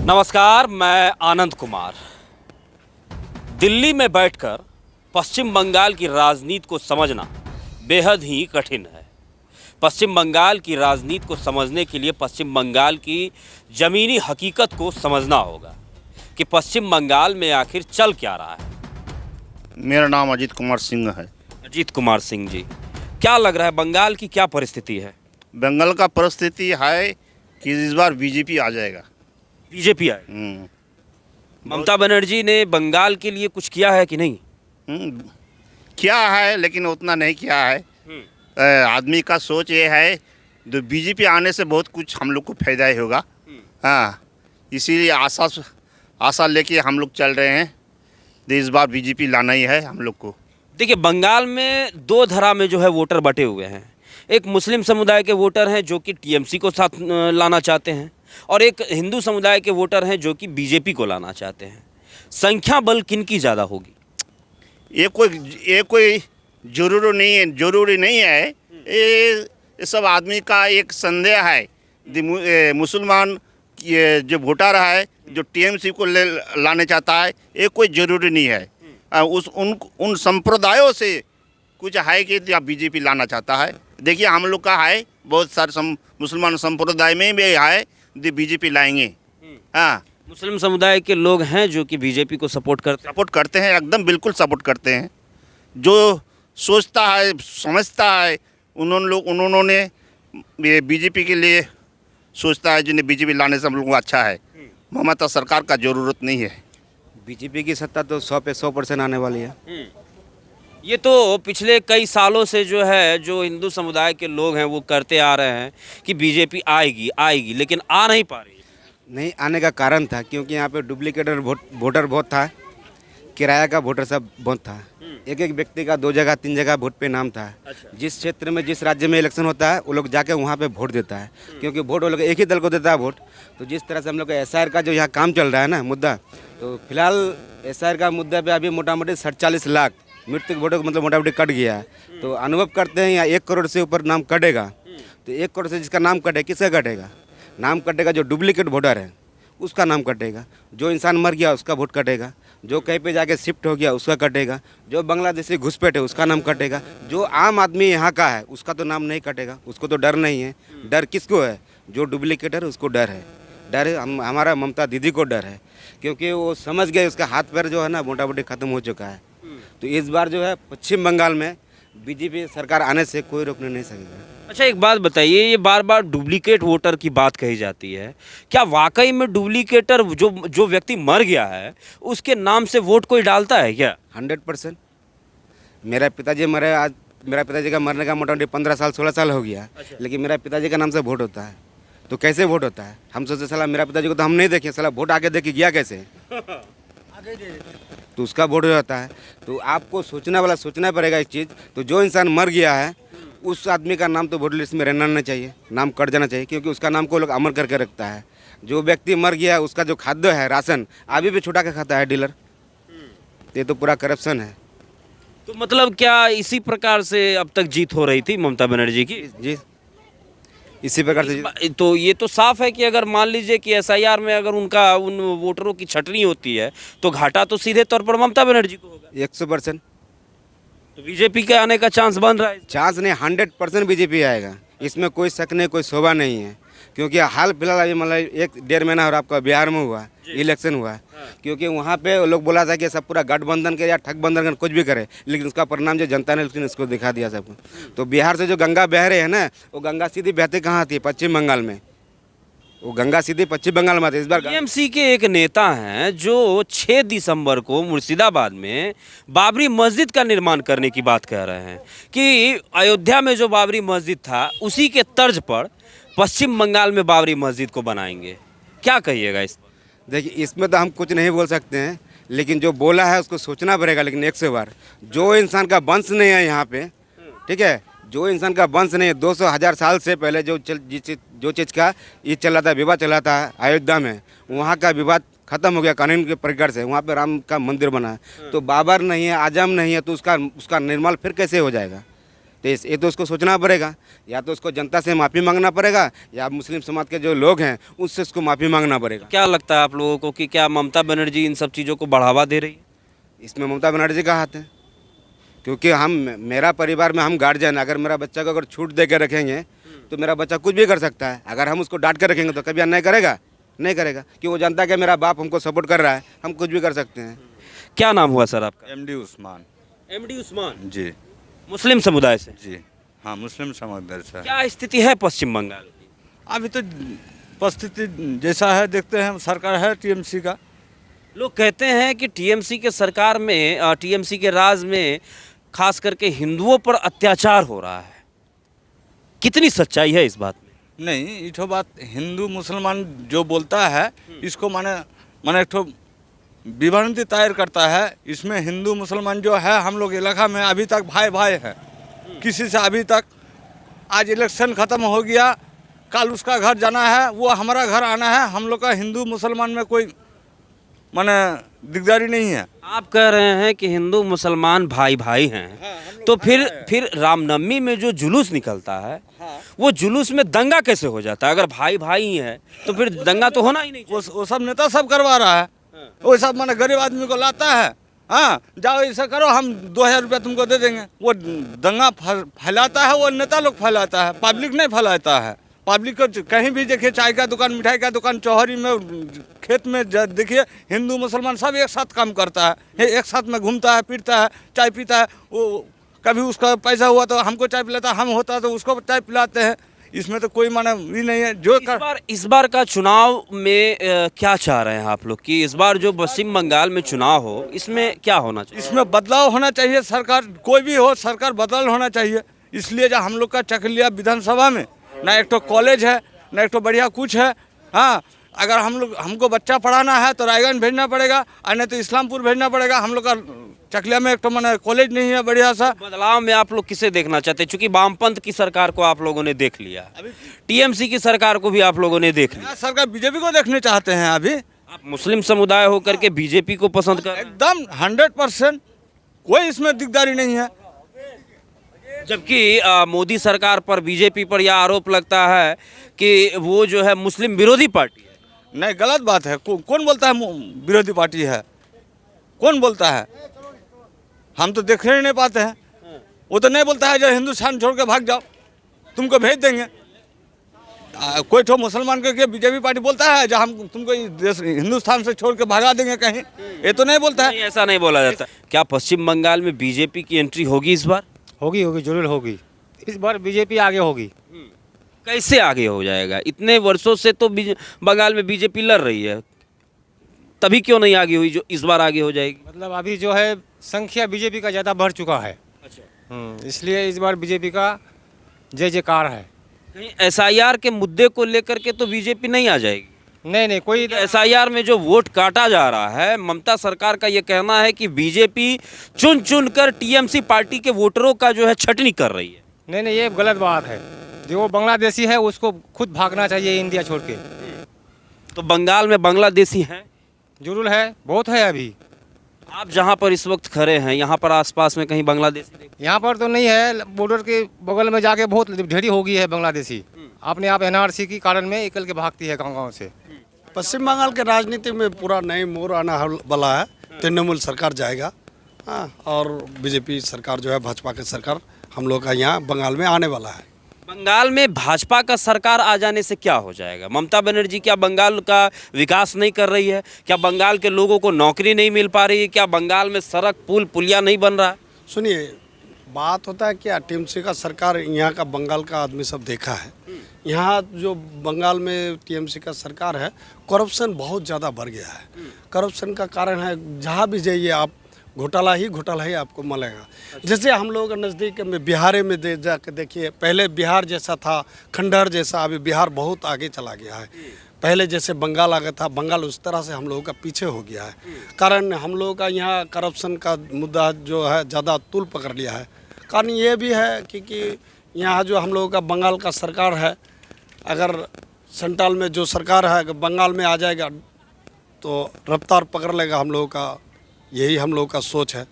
नमस्कार, मैं आनंद कुमार। दिल्ली में बैठकर पश्चिम बंगाल की राजनीति को समझना बेहद ही कठिन है। पश्चिम बंगाल की राजनीति को समझने के लिए पश्चिम बंगाल की ज़मीनी हकीकत को समझना होगा कि पश्चिम बंगाल में आखिर चल क्या रहा है। मेरा नाम अजीत कुमार सिंह है। अजीत कुमार सिंह जी, क्या लग रहा है बंगाल की क्या परिस्थिति है? बंगाल का परिस्थिति है कि इस बार बीजेपी आ जाएगा। बीजेपी आए। ममता बनर्जी ने बंगाल के लिए कुछ किया है कि नहीं? क्या है, लेकिन उतना नहीं किया है। आदमी का सोच ये है जो बीजेपी आने से बहुत कुछ हम लोग को फायदा ही होगा। हाँ, इसीलिए आशा लेके हम लोग चल रहे हैं। तो इस बार बीजेपी लाना ही है हम लोग को। देखिए, बंगाल में दो धरा में जो है वोटर बटे हुए हैं। एक मुस्लिम समुदाय के वोटर हैं जो कि टीएमसी को साथ लाना चाहते हैं, और एक हिंदू समुदाय के वोटर हैं जो कि बीजेपी को लाना चाहते हैं। संख्या बल किनकी ज़्यादा होगी? ये कोई जरूरी नहीं है। ये सब आदमी का एक संदेह है। मुसलमान ये जो वोटर है जो टीएमसी को लाने चाहता है, ये कोई ज़रूरी नहीं है। उन संप्रदायों से कुछ है कि बीजेपी लाना चाहता है। देखिए, हम लोग का है बहुत सारे मुसलमान संप्रदाय में भी है जो बीजेपी लाएंगे। हाँ, मुस्लिम समुदाय के लोग हैं जो कि बीजेपी को सपोर्ट करते हैं, एकदम बिल्कुल सपोर्ट करते हैं। जो सोचता है समझता है उन्होंने ये बीजेपी के लिए सोचता है, जिन्हें बीजेपी लाने से हम लोगों को अच्छा है। ममता सरकार का ज़रूरत नहीं है। बीजेपी की सत्ता तो 100 पे 100% आने वाली है। ये तो पिछले कई सालों से जो है, जो हिंदू समुदाय के लोग हैं वो करते आ रहे हैं कि बीजेपी आएगी, लेकिन आ नहीं पा रही। नहीं आने का कारण था क्योंकि यहाँ पे डुप्लीकेटर वोटर बहुत था, किराया का वोटर सब बहुत था। एक व्यक्ति का 2 जगह 3 जगह वोट पे नाम था। अच्छा। जिस क्षेत्र में जिस राज्य में इलेक्शन होता है वो लोग जाके वहाँ पे वोट देता है, क्योंकि वोट वो लोग एक ही दल को देता है वोट। तो जिस तरह से हम लोग का SIR का जो यहाँ काम चल रहा है ना मुद्दा, तो फिलहाल SIR का मुद्दा पे अभी मोटा मोटी 47 लाख मृत्यु वोटों को मतलब मोटा मोटी कट गया है। तो अनुभव करते हैं यहाँ 1 करोड़ से ऊपर नाम कटेगा। तो 1 करोड़ से जिसका नाम कटे, किसका कटेगा? नाम कटेगा जो डुप्लीकेट वोटर है उसका नाम कटेगा, जो इंसान मर गया उसका वोट कटेगा, जो कहीं पे जाके शिफ्ट हो गया उसका कटेगा, जो बांग्लादेशी घुसपैठ है उसका नाम कटेगा, जो आम आदमी यहाँ का है उसका तो नाम नहीं कटेगा। उसको तो डर नहीं है। डर किसको है? जो डुप्लीकेटर है उसको डर है। हमारा ममता दीदी को डर है, क्योंकि वो समझ गए उसका हाथ पैर जो है ना मोटा मोटी ख़त्म हो चुका है। तो इस बार जो है पश्चिम बंगाल में बीजेपी सरकार आने से कोई रोकने नहीं सकेगा। अच्छा, एक बात बताइए, ये बार बार डुप्लीकेट वोटर की बात कही जाती है, क्या वाकई में डुप्लीकेटर जो व्यक्ति मर गया है उसके नाम से वोट कोई डालता है क्या? 100%। मेरा पिताजी मरे, आज मेरा पिताजी का मरने का मोटा मोटी 15 साल 16 साल हो गया। अच्छा। लेकिन मेरा पिताजी का नाम से वोट होता है। तो कैसे वोट होता है? हम सोचते साला मेरा पिताजी को तो हम नहीं देखे, साला वोट आगे देखे गया कैसे? तो उसका वोट होता है। तो आपको सोचना पड़ेगा इस चीज़। तो जो इंसान मर गया है उस आदमी का नाम तो वोटर लिस्ट में रहना नहीं चाहिए, नाम कट जाना चाहिए, क्योंकि उसका नाम को लोग अमर करके रखता है। जो व्यक्ति मर गया है उसका जो खाद्य है, राशन अभी भी छुटा के खाता है डीलर। ये तो पूरा करप्शन है। तो मतलब क्या इसी प्रकार से अब तक जीत हो रही थी ममता बनर्जी की? जी, इसी प्रकार से। तो ये तो साफ है कि अगर मान लीजिए कि SIR में अगर उन वोटरों की छटनी होती है तो घाटा तो सीधे तौर पर ममता बनर्जी को होगा। 100%। तो बीजेपी के आने का चांस बन रहा है? चांस नहीं, 100% बीजेपी आएगा। इसमें कोई शक नहीं, कोई शोभा नहीं है। क्योंकि हाल फिलहाल अभी मतलब 1-1.5 महीना और आपका बिहार में हुआ इलेक्शन हुआ। क्योंकि वहाँ पे लोग बोला था कि सब पूरा गठबंधन के या ठगबंधन कर कुछ भी करे, लेकिन उसका परिणाम जो जनता ने उसको दिखा दिया सबको। तो बिहार से जो गंगा बह रहे हैं ना, वो गंगा सीधी बहती कहाँ आती है? पश्चिम बंगाल में। वो गंगा सीधी पश्चिम बंगाल में आती है। इस बार टीएमसी के एक नेता हैं जो 6 दिसंबर को मुर्शिदाबाद में बाबरी मस्जिद का निर्माण करने की बात कह रहे हैं कि अयोध्या में जो बाबरी मस्जिद था उसी के तर्ज पर पश्चिम बंगाल में बाबरी मस्जिद को बनाएंगे। क्या कहिएगा इस पर? देखिए, इसमें तो हम कुछ नहीं बोल सकते हैं, लेकिन जो बोला है उसको सोचना पड़ेगा। लेकिन 100 बार जो इंसान का वंश नहीं है यहाँ पे, ठीक है, जो इंसान का वंश नहीं है, 200-1000 साल से पहले जो चीज़ का ये चला था, विवाद चला था अयोध्या में, वहाँ का विवाद खत्म हो गया कानून के प्रकार से। वहाँ पे राम का मंदिर बना है। तो बाबर नहीं है, आजम नहीं है, तो उसका निर्माण फिर कैसे हो जाएगा? तो ये तो उसको सोचना पड़ेगा, या तो उसको जनता से माफ़ी मांगना पड़ेगा, या मुस्लिम समाज के जो लोग हैं उससे उसको माफ़ी मांगना पड़ेगा। क्या लगता है आप लोगों को कि क्या ममता बनर्जी इन सब चीज़ों को बढ़ावा दे रही है? इसमें ममता बनर्जी का हाथ है, क्योंकि मेरा परिवार में हम गार्जियन, अगर मेरा बच्चा को अगर छूट दे के रखेंगे तो मेरा बच्चा कुछ भी कर सकता है। अगर हम उसको डांट के रखेंगे तो कभी अन्याय करेगा? नहीं करेगा, कि वो जानता है कि मेरा बाप हमको सपोर्ट कर रहा है, हम कुछ भी कर सकते हैं। क्या नाम हुआ सर आपका? एमडी उस्मान। एमडी उस्मान, जी मुस्लिम समुदाय से। जी हाँ, मुस्लिम समुदाय से। क्या स्थिति है पश्चिम बंगाल की? अभी तो परिस्थिति जैसा है, देखते हैं, सरकार है टीएमसी का। लोग कहते हैं कि टीएमसी के सरकार में, टीएमसी के राज में खास करके हिंदुओं पर अत्याचार हो रहा है। कितनी सच्चाई है इस बात में? नहीं, ये तो बात हिंदू मुसलमान जो बोलता है इसको माने एक ठो विभ्रांति तैयार करता है। इसमें हिंदू मुसलमान जो है हम लोग इलाका में अभी तक भाई भाई है, किसी से अभी तक, आज इलेक्शन ख़त्म हो गया, कल उसका घर जाना है, वो हमारा घर आना है, हम लोग का हिंदू मुसलमान में कोई माने दिकदारी नहीं है। आप कह रहे हैं कि हिंदू मुसलमान भाई भाई हैं, तो फिर रामनवमी में जो जुलूस निकलता है, वो जुलूस में दंगा कैसे हो जाता है? अगर भाई भाई ही है तो फिर दंगा तो होना ही नहीं चाहिए। वो सब नेता सब करवा रहा है, वो सब माने गरीब आदमी को लाता है। हाँ, जाओ ऐसा करो, हम 2000 रुपया तुमको दे देंगे। वो दंगा फैलाता है, वो नेता लोग फैलाता है, पब्लिक नहीं फैलाता है। पब्लिक को कहीं भी देखिए, चाय का दुकान, मिठाई का दुकान, चौहरी में, खेत में देखिए, हिंदू मुसलमान सब एक साथ काम करता है, एक साथ में घूमता है, फिरता है, चाय पीता है। वो कभी उसका पैसा हुआ तो हमको चाय पिलाता, हम होता तो उसको चाय पिलाते हैं। इसमें तो कोई माना भी नहीं है। जो इस बार का चुनाव में क्या चाह रहे हैं आप लोग कि इस बार जो पश्चिम बंगाल में चुनाव हो, इसमें क्या होना चाहिए? इसमें बदलाव होना चाहिए। सरकार कोई भी हो, सरकार बदल होना चाहिए। इसलिए जो हम लोग का चकलिया विधानसभा में ना एक तो कॉलेज है, ना एक तो बढ़िया कुछ है। हाँ, अगर हमको बच्चा पढ़ाना है तो रायगंज भेजना पड़ेगा, और नहीं तो इस्लामपुर भेजना पड़ेगा। हम लोग का चकलिया में एक तो माने कॉलेज नहीं है बढ़िया सा। बदलाव में आप लोग किसे देखना चाहते हैं? चूंकि वामपंथ की सरकार को आप लोगों ने देख लिया, टीएमसी की सरकार को भी आप लोगों ने देख लिया, सरकार बीजेपी को देखने चाहते हैं। अभी आप मुस्लिम समुदाय होकर के बीजेपी को पसंद कर? एकदम 100%, कोई इसमें दिकदारी नहीं है। जबकि मोदी सरकार पर, बीजेपी पर यह आरोप लगता है कि वो जो है मुस्लिम विरोधी पार्टी है। नहीं, गलत बात है। कौन बोलता है विरोधी पार्टी है? कौन बोलता है? हम तो देखने ही नहीं पाते हैं। वो तो नहीं बोलता है जो हिंदुस्तान छोड़ के भाग जाओ, तुमको भेज देंगे। कोई तो मुसलमान को बीजेपी पार्टी बोलता है जो हम तुमको हिंदुस्तान से छोड़ के भगा देंगे कहीं? ये तो नहीं बोलता है। नहीं, ऐसा नहीं बोला जाता। क्या पश्चिम बंगाल में बीजेपी की एंट्री होगी इस बार? होगी, जरूर होगी। इस बार बीजेपी आगे होगी। कैसे आगे हो जाएगा? इतने वर्षों से तो बंगाल में बीजेपी लड़ रही है, तभी क्यों नहीं आगे हुई जो इस बार आगे हो जाएगी? मतलब अभी जो है संख्या बीजेपी का ज़्यादा बढ़ चुका है। अच्छा, इसलिए इस बार बीजेपी का जय जयकार है। कहीं एसआईआर के मुद्दे को लेकर के तो बीजेपी नहीं आ जाएगी? नहीं, कोई एसआईआर में जो वोट काटा जा रहा है, ममता सरकार का ये कहना है कि बीजेपी चुन चुन कर टीएमसी पार्टी के वोटरों का जो है छटनी कर रही है। नहीं, ये गलत बात है। जो वो बांग्लादेशी है उसको खुद भागना चाहिए इंडिया छोड़ के। तो बंगाल में बांग्लादेशी हैं? जरूर है, बहुत है। अभी आप जहाँ पर इस वक्त खड़े हैं, यहाँ पर आसपास में कहीं बांग्लादेशी देखे? यहाँ पर तो नहीं है, बॉर्डर के बगल में जाके बहुत ढेरी हो गई है बांग्लादेशी। अपने आप एनआरसी के कारण में निकल के भागती है गाँव से। पश्चिम बंगाल के राजनीति में पूरा नए मोड़ आना वाला है। तृणमूल सरकार जाएगा, हाँ, और बीजेपी सरकार जो है, भाजपा की सरकार हम लोग का यहाँ बंगाल में आने वाला है। बंगाल में भाजपा का सरकार आ जाने से क्या हो जाएगा? ममता बनर्जी क्या बंगाल का विकास नहीं कर रही है? क्या बंगाल के लोगों को नौकरी नहीं मिल पा रही है? क्या बंगाल में सड़क, पुल, पुलिया नहीं बन रहा? सुनिए, बात होता है क्या, टीएमसी का सरकार यहाँ का बंगाल का आदमी सब देखा है। यहाँ जो बंगाल में टीएमसी का सरकार है, करप्शन बहुत ज़्यादा बढ़ गया है। करप्शन का कारण है, जहाँ भी जाइए आप घोटाला ही आपको मिलेगा। जैसे हम लोग नज़दीक में बिहार में जाके देखिए, पहले बिहार जैसा था, खंडहर जैसा, अभी बिहार बहुत आगे चला गया है। पहले जैसे बंगाल आ गया था, बंगाल उस तरह से हम लोगों का पीछे हो गया है। कारण हम लोगों का यहाँ करप्शन का मुद्दा जो है ज़्यादा तूल पकड़ लिया है। कारण ये भी है कि यहाँ जो हम लोगों का बंगाल का सरकार है, अगर सेंट्रल में जो सरकार है, अगर बंगाल में आ जाएगा तो रफ्तार पकड़ लेगा हम लोगों का, यही हम लोगों का सोच है।